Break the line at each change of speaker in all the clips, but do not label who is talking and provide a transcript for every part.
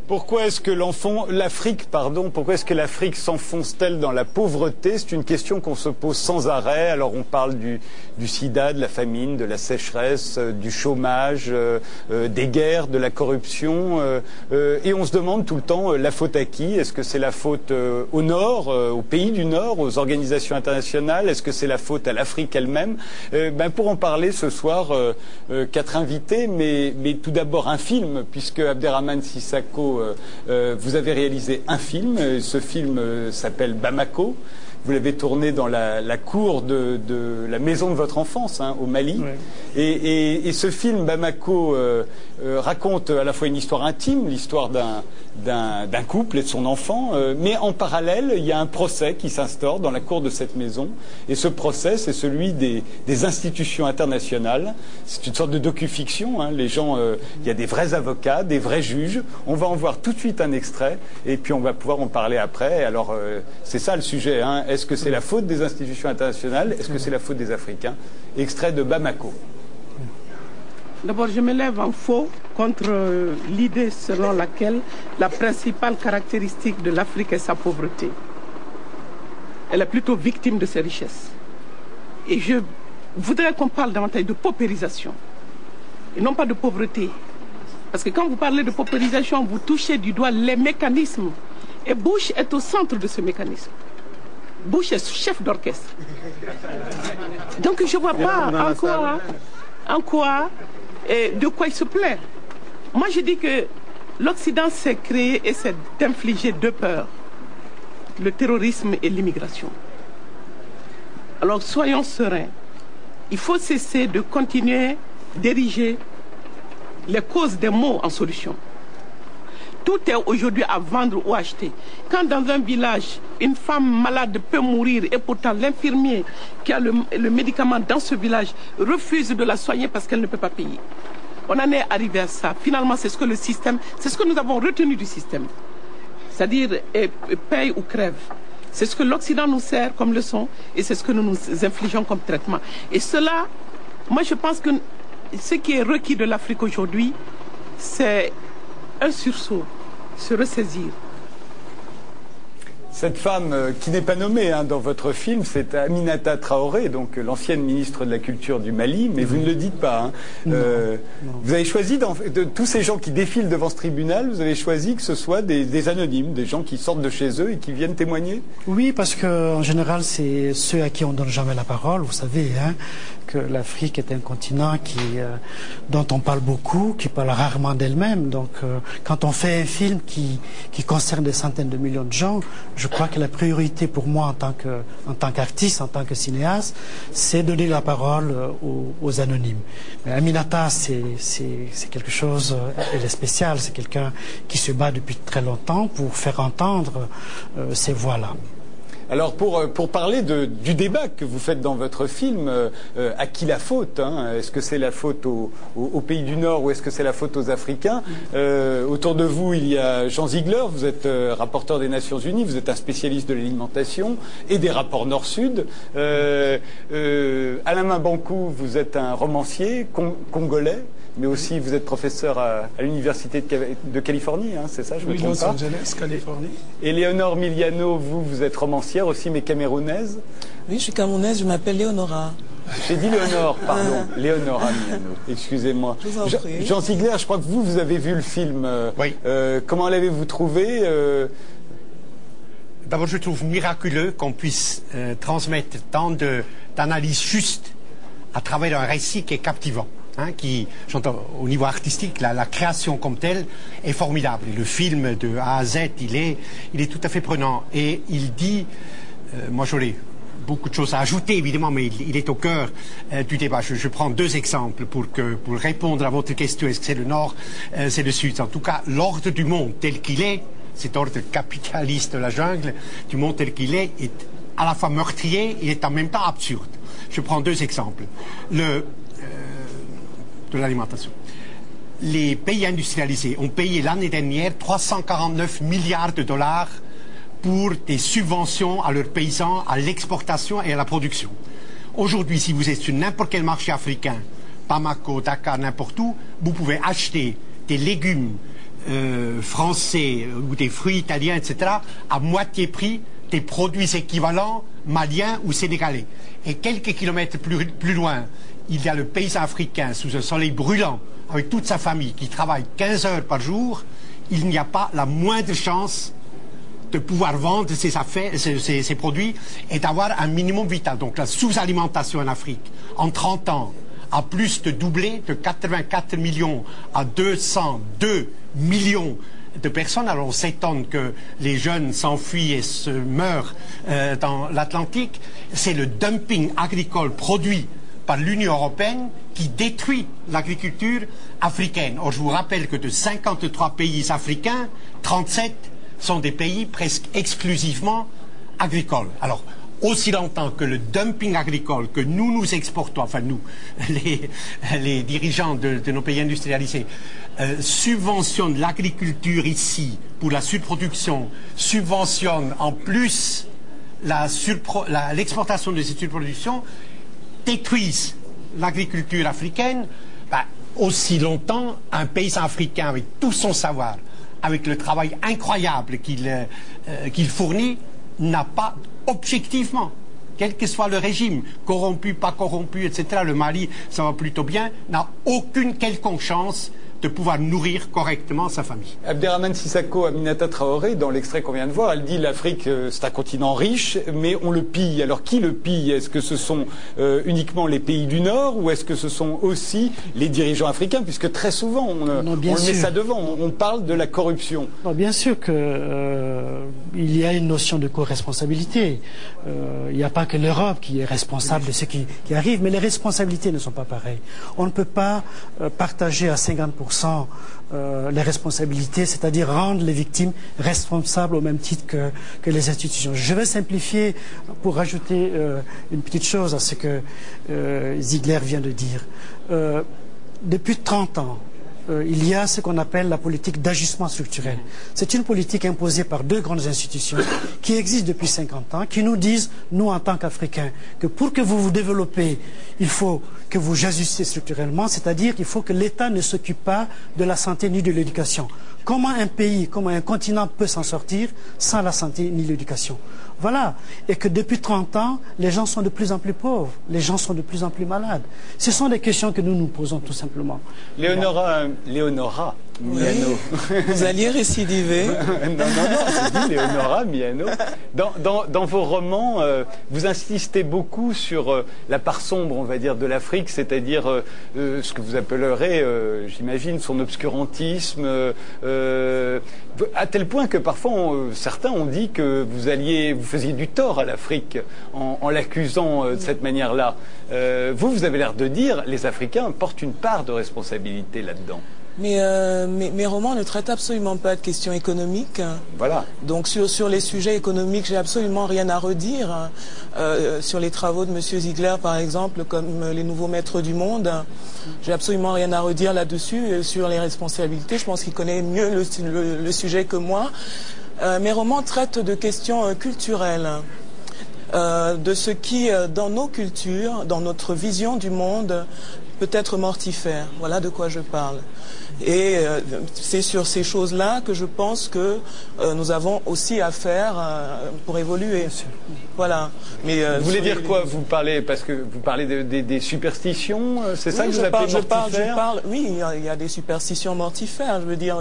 Pourquoi est-ce que pourquoi est-ce que l'Afrique s'enfonce-t-elle dans la pauvreté? C'est une question qu'on se pose sans arrêt. Alors on parle du sida, de la famine, de la sécheresse, du chômage, des guerres, de la corruption. Et on se demande tout le temps la faute à qui? Est-ce que c'est la faute au Nord, aux pays du Nord, aux organisations internationales? Est-ce que c'est la faute à l'Afrique elle-même? Pour en parler ce soir, 4 invités, mais tout d'abord un film, puisque Abderrahmane Sissako, vous avez réalisé un film. Ce film s'appelle Bamako. Vous l'avez tourné dans la cour de la maison de votre enfance, au Mali. Ouais. Et ce film, Bamako, raconte à la fois une histoire intime, l'histoire d'un couple et de son enfant, mais en parallèle, il y a un procès qui s'instaure dans la cour de cette maison. Et ce procès, c'est celui des institutions internationales. C'est une sorte de docu-fiction. Les gens, il y a des vrais avocats, des vrais juges. On va en voir tout de suite un extrait, et puis on va pouvoir en parler après. Alors, c'est ça le sujet. Est-ce que c'est la faute des institutions internationales? Est-ce que c'est la faute des Africains? Extrait de Bamako.
D'abord, je me lève en faux contre l'idée selon laquelle la principale caractéristique de l'Afrique est sa pauvreté. Elle est plutôt victime de ses richesses. Et je voudrais qu'on parle davantage de paupérisation et non pas de pauvreté. Parce que quand vous parlez de paupérisation, vous touchez du doigt les mécanismes. Et Bush est au centre de ce mécanisme. Bush est chef d'orchestre. Donc je ne vois pas de quoi il se plaît. Moi je dis que l'Occident s'est créé et s'est infligé 2 peurs. Le terrorisme et l'immigration. Alors soyons sereins. Il faut cesser de continuer d'ériger les causes des maux en solution. Tout est aujourd'hui à vendre ou acheter. Quand dans un village, une femme malade peut mourir et pourtant l'infirmier qui a le médicament dans ce village refuse de la soigner parce qu'elle ne peut pas payer. On en est arrivé à ça. Finalement, c'est ce que le système, c'est ce que nous avons retenu du système. C'est-à-dire paye ou crève. C'est ce que l'Occident nous sert comme leçon et c'est ce que nous nous infligeons comme traitement. Et cela, moi je pense que ce qui est requis de l'Afrique aujourd'hui, c'est un sursaut, se ressaisir.
Cette femme qui n'est pas nommée dans votre film, c'est Aminata Traoré, donc l'ancienne ministre de la Culture du Mali, mais vous ne le dites pas. Non. Vous avez choisi, de tous ces gens qui défilent devant ce tribunal, vous avez choisi que ce soit des anonymes, des gens qui sortent de chez eux et qui viennent témoigner?
Oui, parce qu'en général, c'est ceux à qui on ne donne jamais la parole. Vous savez que l'Afrique est un continent dont on parle beaucoup, qui parle rarement d'elle-même. Donc, quand on fait un film qui concerne des centaines de millions de gens, je crois que la priorité pour moi en tant qu'artiste, en tant que cinéaste, c'est donner la parole aux anonymes. Mais Aminata, c'est quelque chose, elle est spéciale, c'est quelqu'un qui se bat depuis très longtemps pour faire entendre ces voix-là.
Alors pour parler du débat que vous faites dans votre film, à qui la faute? Est-ce que c'est la faute aux pays du Nord ou est-ce que c'est la faute aux Africains? Autour de vous, il y a Jean Ziegler, vous êtes rapporteur des Nations Unies, vous êtes un spécialiste de l'alimentation et des rapports Nord-Sud. Alain Mabankou, vous êtes un romancier congolais, mais aussi vous êtes professeur à l'Université de Californie, c'est ça, je me trompe pas?
Los Angeles, Californie.
Et Léonore Miliano, vous êtes romancière aussi, mais camerounaise?
Oui, je suis camerounaise, je m'appelle Léonora.
J'ai dit Léonore, pardon. Léonora Miliano, excusez-moi. Jean Ziegler, je crois que vous avez vu le film.
Oui.
Comment l'avez-vous trouvé?
D'abord, je trouve miraculeux qu'on puisse transmettre tant d'analyses justes à travers un récit qui est captivant. Qui, au niveau artistique, la création comme telle est formidable. Et le film de A à Z, il est tout à fait prenant. Et il dit, moi j'aurais beaucoup de choses à ajouter évidemment, mais il est au cœur du débat. Je prends 2 exemples pour répondre à votre question. Est-ce que c'est le Nord, c'est le Sud? En tout cas, l'ordre du monde tel qu'il est, cet ordre capitaliste de la jungle, du monde tel qu'il est à la fois meurtrier, il est en même temps absurde. Je prends 2 exemples. De l'alimentation. Les pays industrialisés ont payé l'année dernière 349 milliards de dollars pour des subventions à leurs paysans, à l'exportation et à la production. Aujourd'hui, si vous êtes sur n'importe quel marché africain, Bamako, Dakar, n'importe où, vous pouvez acheter des légumes français ou des fruits italiens, etc., à moitié prix des produits équivalents maliens ou sénégalais. Et quelques kilomètres plus loin, il y a le paysan africain sous un soleil brûlant, avec toute sa famille, qui travaille 15 heures par jour. Il n'y a pas la moindre chance de pouvoir vendre ces produits et d'avoir un minimum vital. Donc la sous-alimentation en Afrique, en 30 ans, a plus de doublé de 84 millions à 202 millions de personnes. Alors on s'étonne que les jeunes s'enfuient et se meurent dans l'Atlantique. C'est le dumping agricole produit par l'Union européenne qui détruit l'agriculture africaine. Or, je vous rappelle que de 53 pays africains, 37 sont des pays presque exclusivement agricoles. Alors, aussi longtemps que le dumping agricole que nous exportons, enfin nous, les dirigeants de nos pays industrialisés, subventionnent l'agriculture ici pour la surproduction, subventionnent en plus l'exportation de cette surproduction, détruisent l'agriculture africaine, aussi longtemps un paysan africain avec tout son savoir, avec le travail incroyable qu'il fournit, n'a pas objectivement, quel que soit le régime, corrompu, pas corrompu, etc., le Mali, ça va plutôt bien, n'a aucune quelconque chance de pouvoir nourrir correctement sa famille.
Abderrahmane Sissako, Aminata Traoré, dans l'extrait qu'on vient de voir, elle dit l'Afrique, c'est un continent riche, mais on le pille. Alors qui le pille? Est-ce que ce sont uniquement les pays du Nord ou est-ce que ce sont aussi les dirigeants africains? Puisque très souvent, on met ça devant, on parle de la corruption.
Non, bien sûr que il y a une notion de co-responsabilité. Il n'y a pas que l'Europe qui est responsable de ce qui arrive, mais les responsabilités ne sont pas pareilles. On ne peut pas partager à 50% les responsabilités, c'est-à-dire rendre les victimes responsables au même titre que les institutions. Je vais simplifier pour rajouter une petite chose à ce que Ziegler vient de dire. Depuis 30 ans, il y a ce qu'on appelle la politique d'ajustement structurel. C'est une politique imposée par deux grandes institutions qui existent depuis 50 ans, qui nous disent, nous en tant qu'Africains, que pour que vous vous développez, il faut que vous ajustiez structurellement, c'est-à-dire qu'il faut que l'État ne s'occupe pas de la santé ni de l'éducation. Comment un pays, comment un continent peut s'en sortir sans la santé ni l'éducation? Voilà. Et que depuis 30 ans, les gens sont de plus en plus pauvres, les gens sont de plus en plus malades. Ce sont des questions que nous nous posons tout simplement.
Léonora Miano.
Oui. Vous alliez récidiver.
Non, c'est dit Léonora Miano. Dans vos romans, vous insistez beaucoup sur la part sombre, on va dire, de l'Afrique, c'est-à-dire ce que vous appellerez, j'imagine, son obscurantisme, à tel point que parfois certains ont dit que vous faisiez du tort à l'Afrique en l'accusant de cette manière-là. Vous avez l'air de dire les Africains portent une part de responsabilité là-dedans.
Mais mes romans ne traitent absolument pas de questions économiques.
Voilà.
Donc sur les sujets économiques, j'ai absolument rien à redire. Sur les travaux de M. Ziegler, par exemple, comme Les Nouveaux Maîtres du Monde, j'ai absolument rien à redire là-dessus. Sur les responsabilités, je pense qu'il connaît mieux le sujet que moi. Mes romans traitent de questions culturelles. De ce qui, dans nos cultures, dans notre vision du monde, peut être mortifère. Voilà de quoi je parle. Et c'est sur ces choses-là que je pense que nous avons aussi à faire pour évoluer. Voilà. Mais vous
voulez dire quoi? Vous parlez parce que vous parlez des superstitions, c'est ça que vous appelez mortifères?
Oui, il y a des superstitions mortifères. Je veux dire,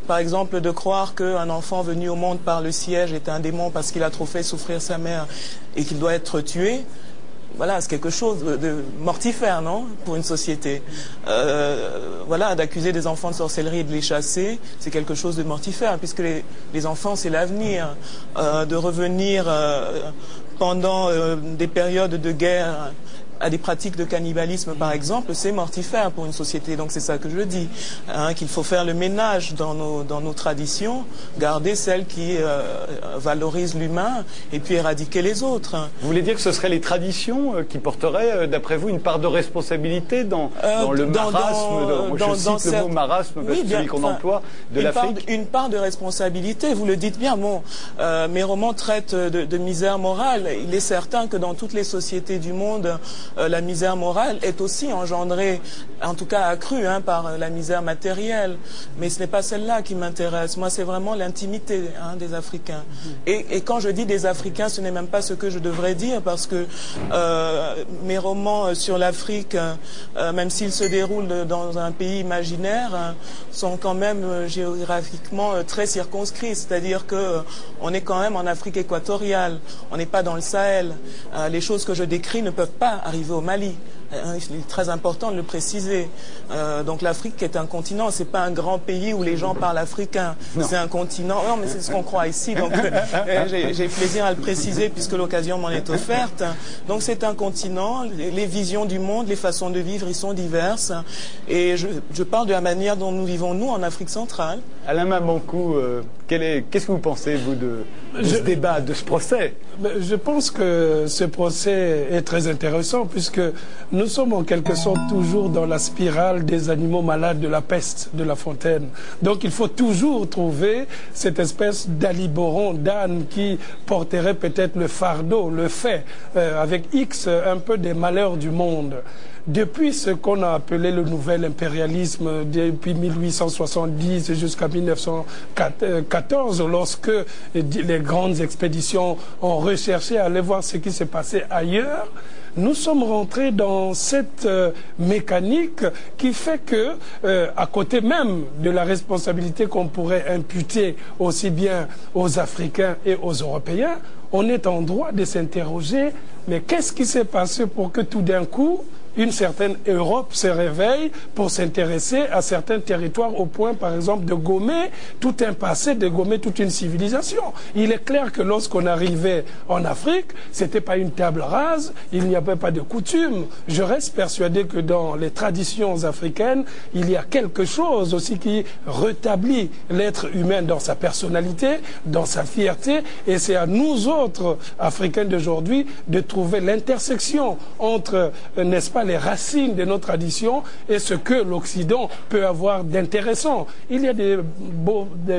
par exemple, de croire qu'un enfant venu au monde par le siège est un démon parce qu'il a trop fait souffrir sa mère et qu'il doit être tué. Voilà, c'est quelque chose de mortifère, non, pour une société. Voilà, d'accuser des enfants de sorcellerie et de les chasser, c'est quelque chose de mortifère, puisque les enfants, c'est l'avenir. De revenir pendant des périodes de guerre à des pratiques de cannibalisme, par exemple, c'est mortifère pour une société. Donc c'est ça que je dis, hein, qu'il faut faire le ménage dans nos traditions, garder celles qui valorisent l'humain et puis éradiquer les autres.
Vous voulez dire que ce seraient les traditions qui porteraient, d'après vous, une part de responsabilité dans le marasme, je cite le mot marasme, parce que celui qu'on emploie, de l'Afrique?
Une part de responsabilité, vous le dites bien. Bon, mes romans traitent de misère morale. Il est certain que dans toutes les sociétés du monde, la misère morale est aussi engendrée, en tout cas accrue, par la misère matérielle. Mais ce n'est pas celle-là qui m'intéresse. Moi, c'est vraiment l'intimité des Africains. Et quand je dis des Africains, ce n'est même pas ce que je devrais dire, parce que mes romans sur l'Afrique, même s'ils se déroulent dans un pays imaginaire, sont quand même géographiquement très circonscrits. C'est-à-dire que on est quand même en Afrique équatoriale. On n'est pas dans le Sahel. Les choses que je décris ne peuvent pas arriver au Mali. Il est très important de le préciser. Donc l'Afrique est un continent, c'est pas un grand pays où les gens parlent africain. C'est un continent. Non, mais c'est ce qu'on croit ici. Donc j'ai plaisir à le préciser puisque l'occasion m'en est offerte. Donc c'est un continent. Les visions du monde, les façons de vivre, y sont diverses. Et je parle de la manière dont nous vivons nous en Afrique centrale.
Alain Mamankou, qu'est-ce que vous pensez vous de ce débat, de ce procès?
Je pense que ce procès est très intéressant puisque nous sommes en quelque sorte toujours dans la spirale des animaux malades de la peste de La Fontaine. Donc il faut toujours trouver cette espèce d'aliboron, d'âne qui porterait peut-être le fardeau, le fait, avec X un peu des malheurs du monde. Depuis ce qu'on a appelé le nouvel impérialisme, depuis 1870 jusqu'à 1914, lorsque les grandes expéditions ont recherché à aller voir ce qui s'est passé ailleurs, nous sommes rentrés dans cette mécanique qui fait que, à côté même de la responsabilité qu'on pourrait imputer aussi bien aux Africains et aux Européens, on est en droit de s'interroger, mais qu'est-ce qui s'est passé pour que tout d'un coup, une certaine Europe se réveille pour s'intéresser à certains territoires au point, par exemple, de gommer tout un passé, de gommer toute une civilisation. Il est clair que lorsqu'on arrivait en Afrique, c'était pas une table rase, il n'y avait pas de coutumes. Je reste persuadé que dans les traditions africaines, il y a quelque chose aussi qui rétablit l'être humain dans sa personnalité, dans sa fierté, et c'est à nous autres Africains d'aujourd'hui de trouver l'intersection entre, n'est-ce pas, les racines de nos traditions et ce que l'Occident peut avoir d'intéressant. Il y a des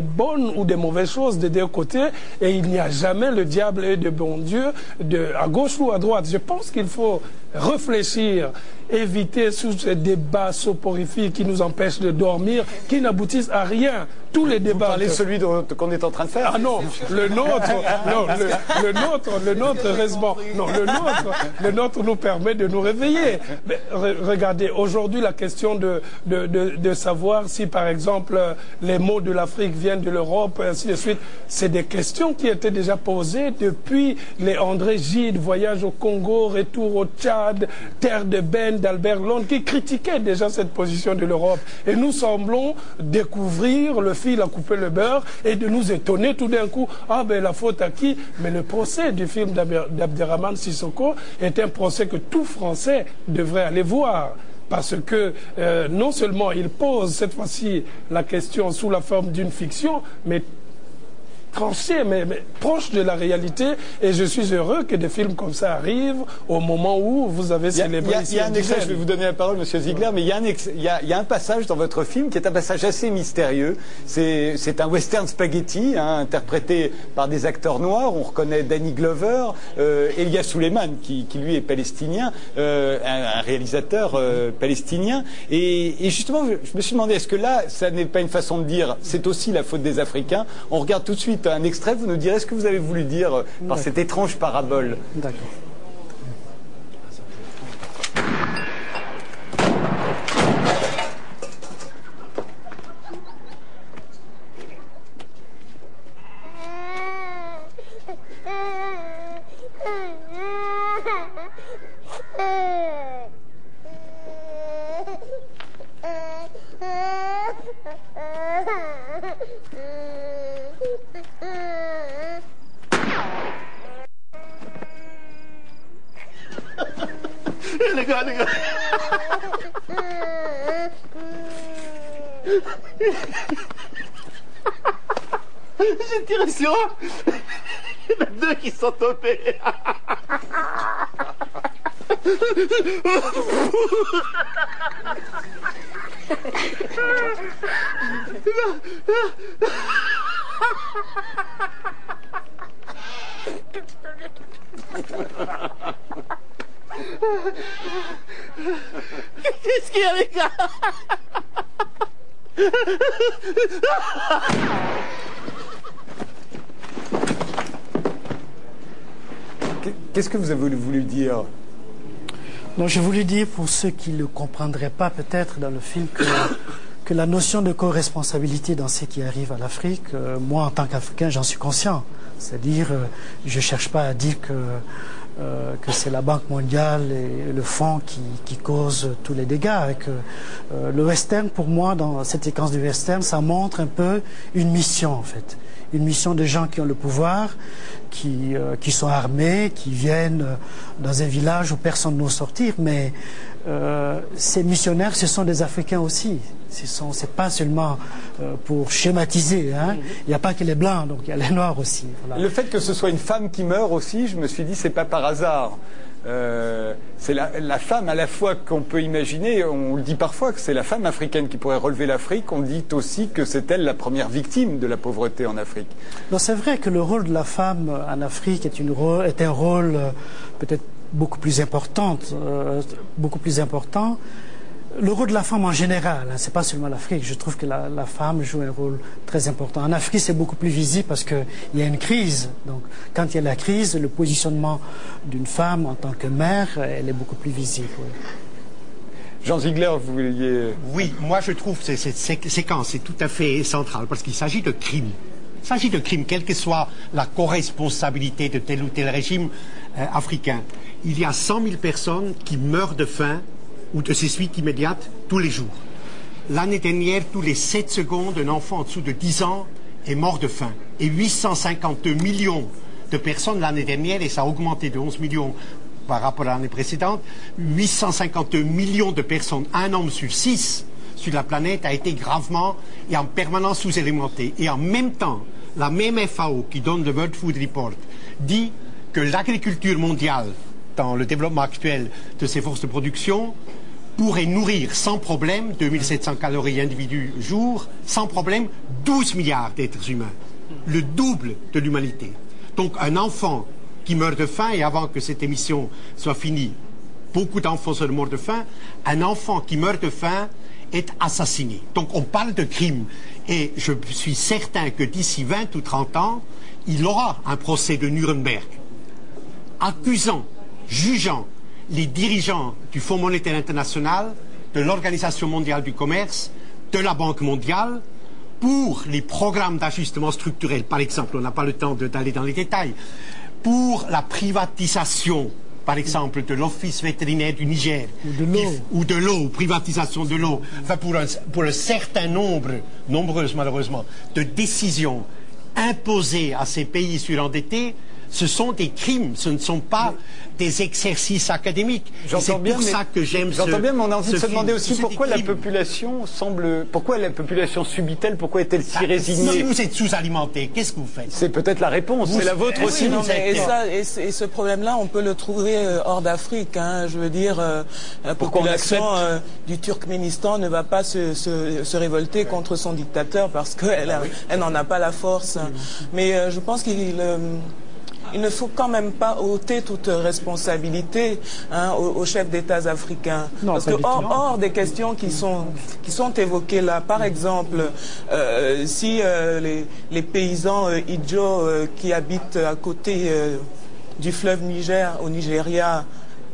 bonnes ou des mauvaises choses des deux côtés et il n'y a jamais le diable et le bon Dieu à gauche ou à droite. Je pense qu'il faut réfléchir, éviter ces débats soporifiques qui nous empêchent de dormir, qui n'aboutissent à rien. Tous les débats.
Vous parlez de celui qu'on est en train de faire.
Ah non, le nôtre, non, le nôtre nous permet de nous réveiller. Mais regardez, aujourd'hui, la question de savoir si, par exemple, les mots de l'Afrique viennent de l'Europe, ainsi de suite, c'est des questions qui étaient déjà posées depuis les André Gide, voyage au Congo, retour au Tchad, terre de Ben, d'Albert Londres, qui critiquaient déjà cette position de l'Europe. Et nous semblons découvrir le fil à couper le beurre et de nous étonner tout d'un coup. Ah ben la faute à qui? Mais le procès du film d'Abderrahmane Sissoko est un procès que tout Français devrait aller voir. Parce que non seulement il pose cette fois-ci la question sous la forme d'une fiction, mais tranché, mais proche de la réalité. Et je suis heureux que des films comme ça arrivent au moment où vous avez célébré.
Il y a un extrait, je vais vous donner la parole, Monsieur Ziegler, mais il y a un passage dans votre film qui est un passage assez mystérieux. C'est un western spaghetti, interprété par des acteurs noirs. On reconnaît Danny Glover, Elia Suleiman, qui lui est palestinien, un réalisateur palestinien. Et justement, je me suis demandé, est-ce que là, ça n'est pas une façon de dire, c'est aussi la faute des Africains? On regarde tout de suite un extrait, vous nous direz ce que vous avez voulu dire par cette étrange parabole.
D'accord.
Les gars. J'ai tiré sur eux. Il y en a deux qui sont tombés. Qu'est-ce qu'il y a, les gars?
Qu'est-ce que vous avez voulu dire?
Donc j'ai voulu dire, pour ceux qui ne le comprendraient pas peut-être dans le film, que la notion de co-responsabilité dans ce qui arrive à l'Afrique, moi en tant qu'Africain j'en suis conscient. C'est-à-dire, je ne cherche pas à dire que c'est la Banque mondiale et le fonds qui causent tous les dégâts. Le western, pour moi, dans cette séquence du western, ça montre un peu une mission en fait. Une mission de gens qui ont le pouvoir, qui sont armés, qui viennent dans un village où personne n'ose sortir. Mais ces missionnaires, ce sont des Africains aussi. C'est pas seulement pour schématiser. Hein. Il n'y a pas que les Blancs, donc il y a les Noirs aussi. Voilà.
Le fait que ce soit une femme qui meurt aussi, je me suis dit, c'est pas par hasard. C'est la femme à la fois qu'on peut imaginer, on le dit parfois que c'est la femme africaine qui pourrait relever l'Afrique, on dit aussi que c'est elle la première victime de la pauvreté en Afrique.
C'est vrai que le rôle de la femme en Afrique est un rôle peut-être beaucoup plus important. Le rôle de la femme en général, hein, c'est pas seulement l'Afrique. Je trouve que la femme joue un rôle très important. En Afrique, c'est beaucoup plus visible parce qu'il y a une crise. Donc, quand il y a la crise, le positionnement d'une femme en tant que mère, elle est beaucoup plus visible. Oui.
Jean Ziegler, vous vouliez...
Oui, moi je trouve que cette séquence est tout à fait centrale parce qu'il s'agit de crimes. Il s'agit de crimes, quelle que soit la co-responsabilité de tel ou tel régime africain. Il y a 100 000 personnes qui meurent de faim ou de ces suites immédiates tous les jours. L'année dernière, tous les 7 secondes, un enfant en dessous de 10 ans est mort de faim. Et 852 millions de personnes l'année dernière, et ça a augmenté de 11 millions par rapport à l'année précédente, 852 millions de personnes, un homme sur 6 sur la planète a été gravement et en permanence sous-alimenté. Et en même temps, la même FAO qui donne le World Food Report dit que l'agriculture mondiale, dans le développement actuel de ses forces de production, pourrait nourrir sans problème 2700 calories individu jour, sans problème 12 milliards d'êtres humains, le double de l'humanité. Donc un enfant qui meurt de faim, et avant que cette émission soit finie, beaucoup d'enfants sont morts de faim, un enfant qui meurt de faim est assassiné. Donc on parle de crime, et je suis certain que d'ici 20 ou 30 ans, il aura un procès de Nuremberg, accusant, jugeant les dirigeants du Fonds monétaire international, de l'Organisation mondiale du commerce, de la Banque mondiale, pour les programmes d'ajustement structurel, par exemple, on n'a pas le temps d'aller dans les détails, pour la privatisation, par exemple, de l'Office vétérinaire du Niger, ou de l'eau, privatisation de l'eau, enfin pour un certain nombre, nombreuses malheureusement, de décisions imposées à ces pays surendettés. Ce sont des crimes, ce ne sont pas des exercices académiques. C'est pour ça que j'aime ce film.
J'entends bien, mais on a envie de se demander aussi pourquoi la population subit-elle, pourquoi est-elle si résignée?
Si vous êtes sous-alimenté, qu'est-ce que vous faites?
C'est peut-être la réponse, c'est la vôtre aussi.
Et ce problème-là, on peut le trouver hors d'Afrique. Hein. Je veux dire, la population du Turkménistan ne va pas se révolter contre son dictateur parce qu'elle n'en a pas la force. Mais je pense il ne faut quand même pas ôter toute responsabilité aux chefs d'État africains.
Non,
parce que hors des questions qui sont évoquées là, par exemple, si les paysans Idjo qui habitent à côté du fleuve Niger, au Nigeria,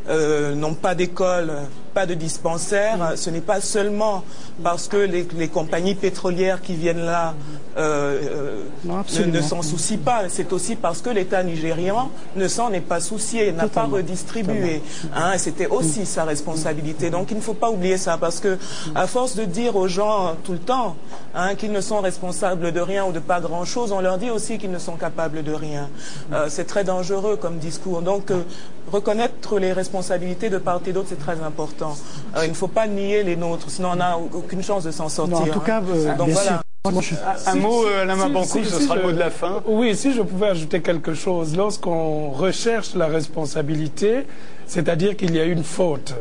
n'ont pas d'école, pas de dispensaire, ce n'est pas seulement parce que les compagnies pétrolières qui viennent là ne s'en soucient pas, c'est aussi parce que l'État nigérian ne s'en est pas soucié, n'a pas redistribué. C'était aussi sa responsabilité. Donc il ne faut pas oublier ça, parce que à force de dire aux gens tout le temps qu'ils ne sont responsables de rien ou de pas grand-chose, on leur dit aussi qu'ils ne sont capables de rien. C'est très dangereux comme discours. Donc reconnaître les responsabilités de part et d'autre, c'est très important. Il ne faut pas nier les nôtres, sinon on n'a aucune chance de s'en sortir.
Non, en tout cas,
donc
bien
voilà.
sûr.
Un mot, Alain Mabanckou, ce sera le mot de la fin.
Oui, si je pouvais ajouter quelque chose. Lorsqu'on recherche la responsabilité, c'est-à-dire qu'il y a une faute.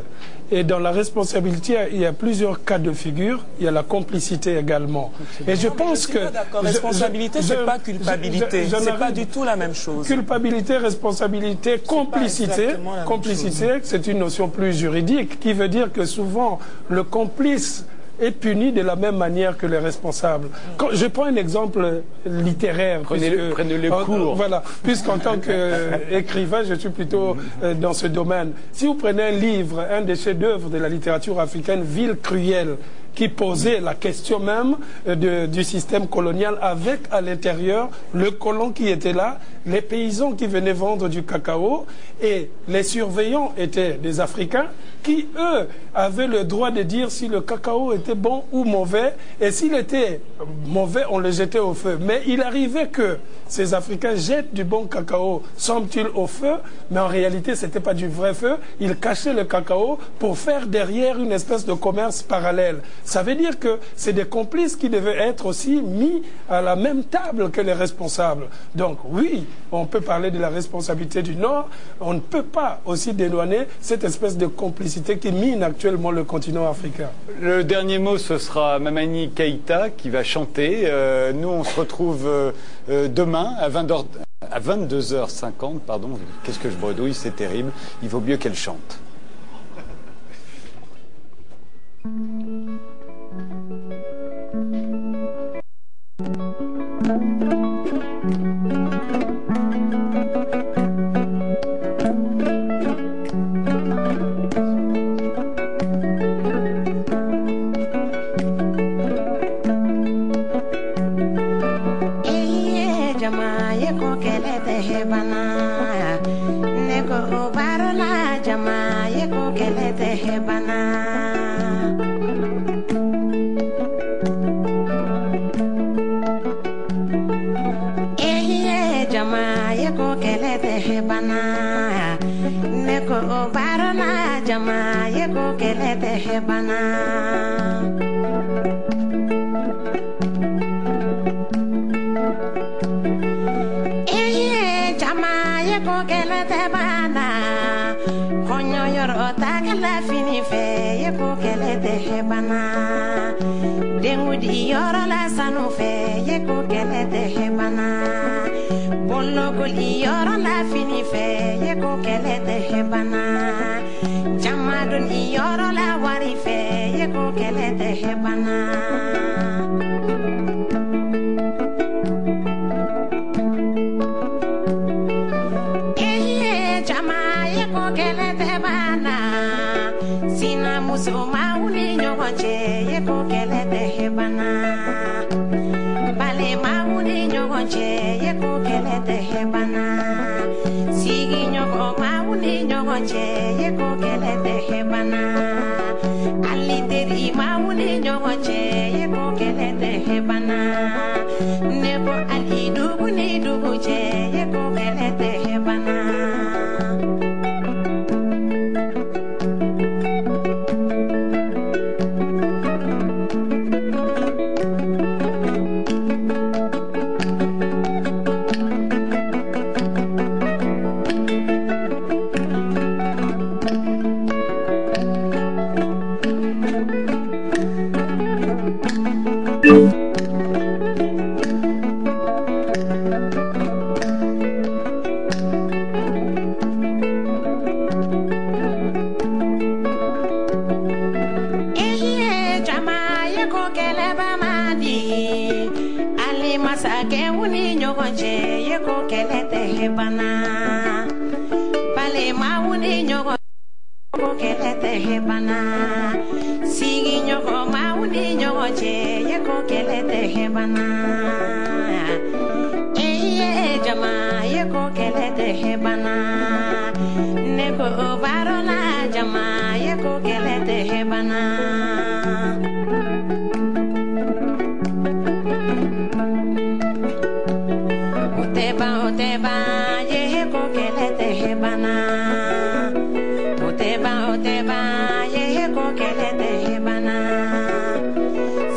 Et dans la responsabilité, il y a plusieurs cas de figure. Il y a la complicité également. Et je pense que...
Responsabilité, c'est pas culpabilité. C'est pas du tout la même chose.
Culpabilité, responsabilité, complicité. Complicité, c'est une notion plus juridique qui veut dire que souvent, le complice est puni de la même manière que les responsables. Quand je prends un exemple littéraire.
Prenez-le court.
Voilà, puisqu'en tant qu'écrivain, je suis plutôt dans ce domaine. Si vous prenez un livre, un des chefs-d'œuvre de la littérature africaine, Ville cruelle, qui posait la question même du système colonial avec à l'intérieur le colon qui était là, les paysans qui venaient vendre du cacao et les surveillants étaient des Africains qui, eux, avaient le droit de dire si le cacao était bon ou mauvais, et s'il était mauvais, on le jetait au feu. Mais il arrivait que ces Africains jettent du bon cacao, semble-t-il, au feu, mais en réalité, ce n'était pas du vrai feu. Ils cachaient le cacao pour faire derrière une espèce de commerce parallèle. Ça veut dire que c'est des complices qui devaient être aussi mis à la même table que les responsables. Donc oui, on peut parler de la responsabilité du Nord, on ne peut pas aussi dédouaner cette espèce de complicité qui mine actuellement le continent africain.
Le dernier mot, ce sera Mamani Keïta qui va chanter. Nous, on se retrouve demain à 22h50. Pardon, qu'est-ce que je bredouille, c'est terrible. Il vaut mieux qu'elle chante.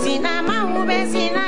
Sina ma ube sina